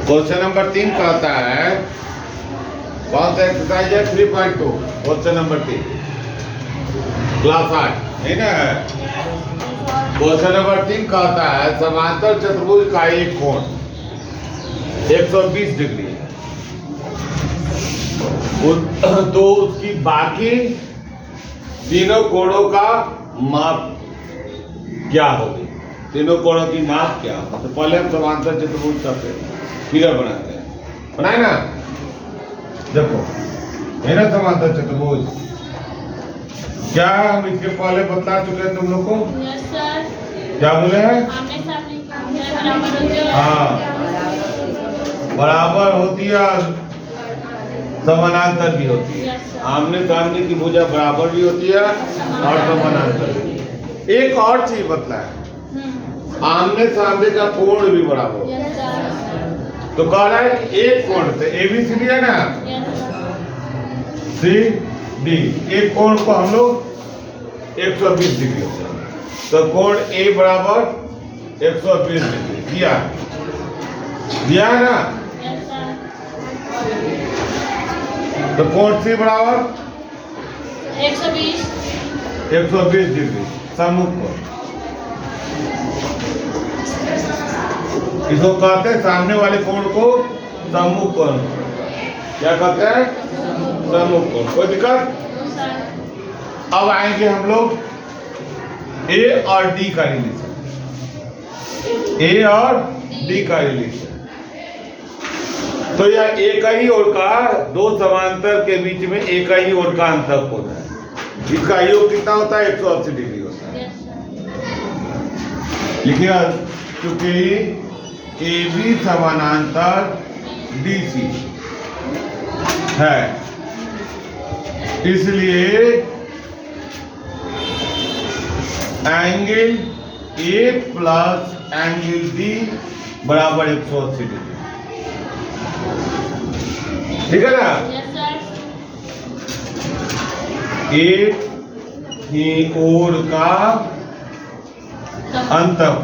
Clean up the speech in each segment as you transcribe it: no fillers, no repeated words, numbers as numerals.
Question number 3 कहता है, कौन सा एक्सरसाइज है? 3.2 क्वेश्चन नंबर 3 क्लास 8 है ना। क्वेश्चन नंबर 3 कहता है समांतर चतुर्भुज का एक कोण 120 डिग्री है, तो उसकी बाकी तीनों कोणों का माप क्या होगी? तीनों कोणों की माप क्या होगी? तो पहले हम समांतर चतुर्भुज का फिगर बनाते हैं। बनाए ना, देखो है ना समांतर चतुर्भुज। क्या हम इसके पहले बता चुके हैं तुम लोग को? Yes sir. क्या बोले हैं? हाँ, बराबर होती है और समानांतर भी होती है। आमने सामने की भुजा बराबर भी होती है और समानांतर भी। एक और चीज बतलाए, आमने सामने का कोण भी बराबर होता है। तो कह रहा है कि एक कोण से ABCD है ना, CD, एक कोण को हम लोग 120 डिग्री होता है, तो कोण A बराबर 120 डिग्री दिया है ना। तो कोण C बराबर 120 डिग्री सम्मुख कोण। इसको कहते हैं सामने वाले कोण को सम्मुख कोण। क्या कहते हैं? सम्मुख कोण। कोई दिक्कत? अब आएंगे हम लोग A और D का रिलेशन। A और D का रिलेशन, तो यह एक ही ओर का, दो समांतर के बीच में एक ही ओर का अंतर कोण है। इसका योग कितना होता है? 180 डिग्री होता है। लिखिए, क्योंकि AB समानांतर DC है, इसलिए angle A plus angle D बराबर 180 डिग्री। ठीक है ना? एक ही ओर का अंतर,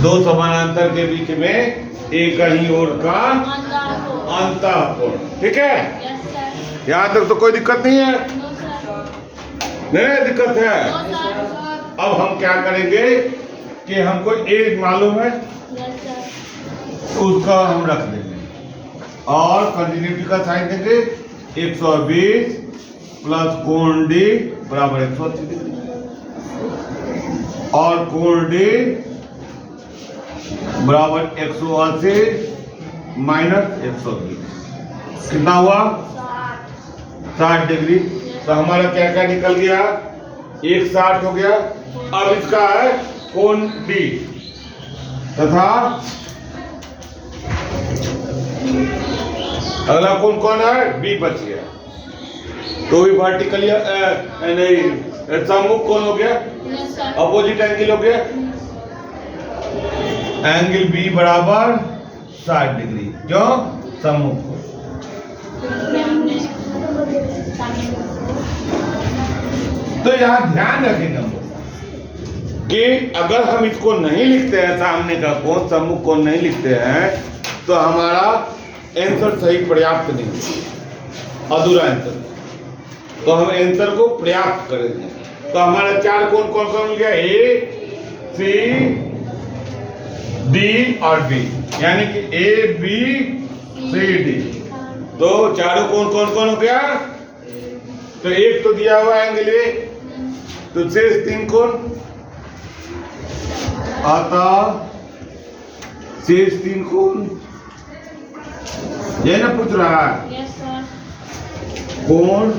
दो समानांतर के बीच में एक ही ओर का अंतःकोण। ठीक है, यहाँ तक तो कोई दिक्कत नहीं है? नहीं दिक्कत है। अब हम क्या करेंगे कि हमको A मालूम है, तो उसका हम रख देंगे और कंटिन्यूटी का साइन देंगे। 120 प्लस कोण D बराबर 180 डिग्री, और कोण D बराबर 180 माइनस 120 कितना हुआ? 60 डिग्री। तो हमारा क्या क्या निकल गया? एक 60 हो गया। अब इसका है कोण D तथा अगला कोण कौन है? B बच गया, तो भी वर्टिकली नहीं, सम्मुख कोण हो गया, अपोजिट एंगल हो गया। एंगल B बराबर 60 डिग्री, क्यों? सम्मुख कोण। तो यहाँ ध्यान रखेंगे हम कि अगर हम इसको नहीं लिखते हैं, सामने का कोण सम्मुख कोण नहीं लिखते हैं, तो हमारा आंसर सही पर्याप्त नहीं, अधूरा आंसर। तो हम आंसर को पर्याप्त करेंगे। तो हमारा चार कोण कौन कौन मिल गया? A, C, D और B, यानी कि A, B, C, D। तो चारों कोण कौन कौन हो गया? तो एक तो दिया हुआ एंगल A, तो शेष तीन कोण, अतः शेष तीन कोण, ये ना पूछ रहा है। कोण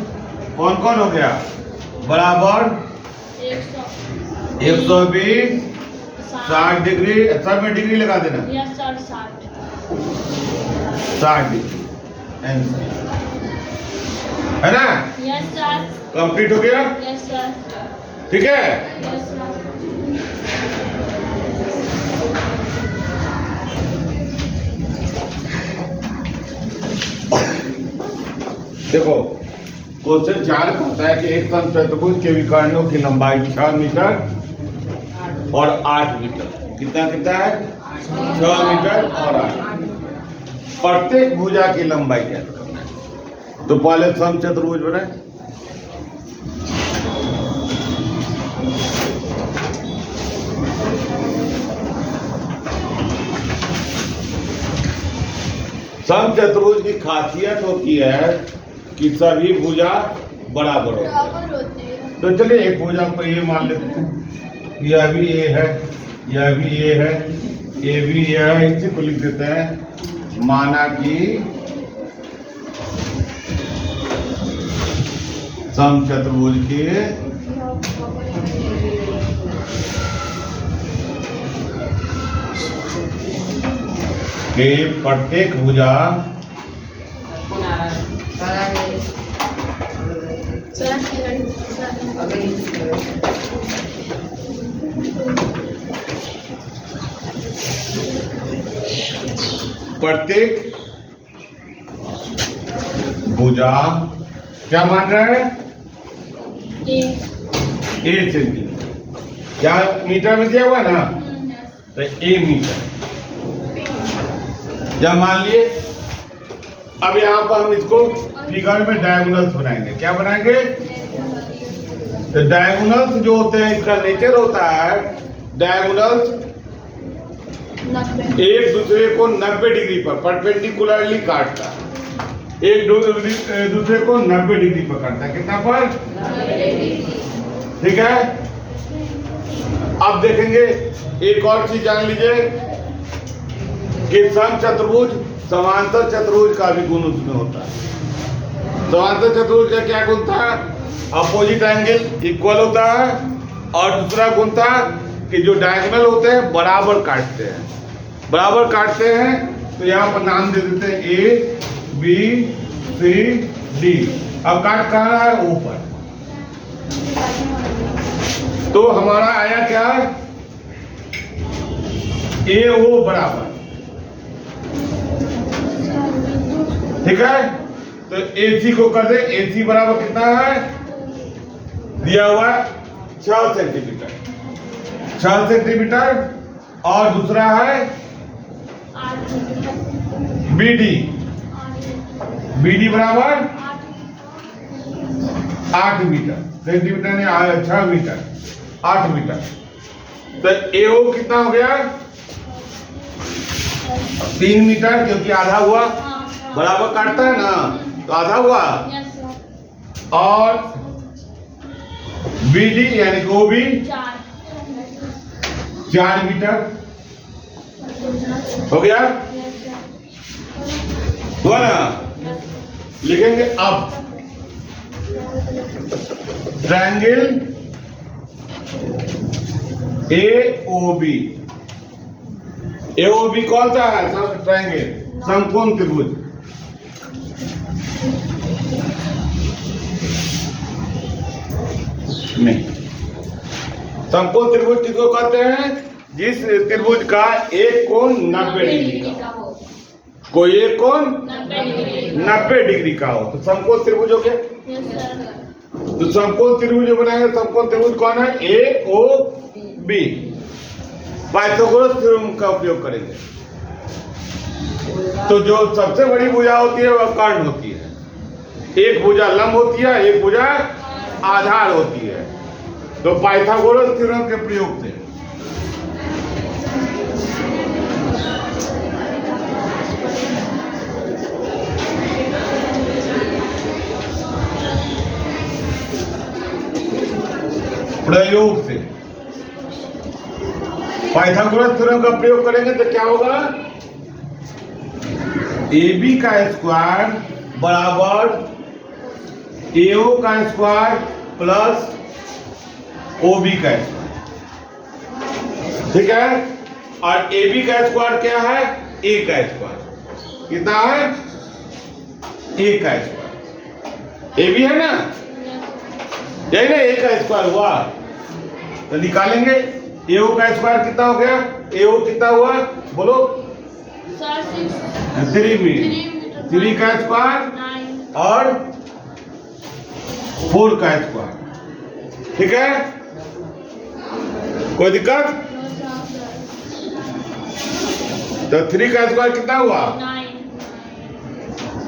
कौन कौन हो गया? बराबर 120 60 डिग्री, सब में डिग्री लगा देना। 60 डिग्री है ना? कंप्लीट हो गया? ठीक है। देखो क्वेश्चन 4 कहता है कि एक समचतुर्भुज के विकर्णों की लंबाई 6 मीटर और 8 मीटर। कितना कितना है? 6 मीटर और 8। प्रत्येक भुजा की लंबाई क्या करना है? तो पहले समचतुर्भुज बनाए। समचतुर्भुज की खासियत होती है कि सभी भुजा बराबर होती है। तो चलिए एक भुजा को ये मान लेते हैं, यह भी ये है, यह भी ये है, ये भी ये है। इसी को लिख देते हैं, माना कि समचतुर्भुज के प्रत्येक भुजा क्या मान रहे हैं? ए सेंटीमीटर। क्या मीटर में दिया हुआ ना, तो ए मीटर। जब मान लिए, अब यहाँ पर हम इसको फिगर में डायगोनल्स बनाएंगे। क्या बनाएंगे? तो डायगोनल्स जो होते हैं, इसका नेचर होता है डायगोनल्स एक दूसरे को 90 डिग्री पर परपेंडिकुलरली काटता है। एक दूसरे को 90 डिग्री पर काटता है। कितना पर? ठीक है। अब देखेंगे एक और चीज जान लीजिए कि समचतुर्भुज समांतर चतुर्भुज का भी गुण उसमें होता है। समांतर चतुर्भुज का क्या गुण था? अपोजिट एंगल इक्वल होता है, और दूसरा गुण था कि जो डायगोनल होते हैं बराबर काटते हैं। बराबर काटते हैं तो यहाँ पर नाम दे देते हैं ए बी सी डी। अब काट कहाँ है? ऊपर। तो हमारा आया क्या? ए ओ बराबर। ठीक है। तो AC को कर दे। AC बराबर कितना है? दिया हुआ 6 सेंटीमीटर। 6 सेंटीमीटर। और दूसरा है BD। BD बराबर 8 मीटर। सेंटीमीटर ने 6 मीटर, 8 मीटर। तो AO कितना हो गया? 3 मीटर, क्योंकि आधा हुआ। बराबर काटता है ना, तो आधा हुआ। और BD यानी कि वो भी 4 मीटर हो गया। हुआ ना? लिखेंगे अब ट्रायंगल AOB। AOB कौन सा है? ट्रायंगल समकोण त्रिभुज। नहीं, समकोण त्रिभुज किसको कहते हैं? जिस त्रिभुज का एक कोण 90 डिग्री का हो। कोई एक कोण 90 डिग्री का हो तो समकोण त्रिभुज हो गया। तो समकोण त्रिभुज जो बनाएंगे, समकोण त्रिभुज कौन है? AOB। पाइथागोरस थ्योरम का उपयोग करेंगे। तो जो सबसे बड़ी भुजा होती है वह कर्ण होती है। एक भुजा लंब होती है, एक भुजा आधार होती है। तो पाइथागोरस थ्योरम के प्रयोग से पाइथागोरस थ्योरम का प्रयोग करेंगे तो क्या होगा? AB का स्क्वायर बराबर AO का स्क्वायर प्लस OB का स्क्वायर। ठीक है। और AB का स्क्वायर क्या है? A का स्क्वायर। कितना है? A का स्क्वायर। AB है ना, यही ना A का स्क्वायर हुआ। तो निकालेंगे AO का स्क्वायर कितना हो गया? AO कितना हुआ? बोलो। 3 मीटर। 3 का स्क्वायर और 4 का स्क्वायर। ठीक है। कोई दिक्कत? तो 3 का स्क्वायर कितना हुआ?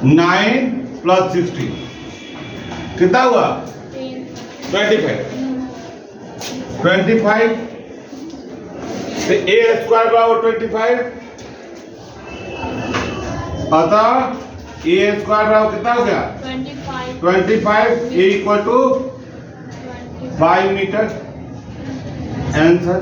9 प्लस 60 कितना हुआ? 25 तो ए स्क्वायर बराबर 25, अतः ए स्क्वायर बराबर कितना हो गया? 25 ए इक्वल टू 5 मीटर। आंसर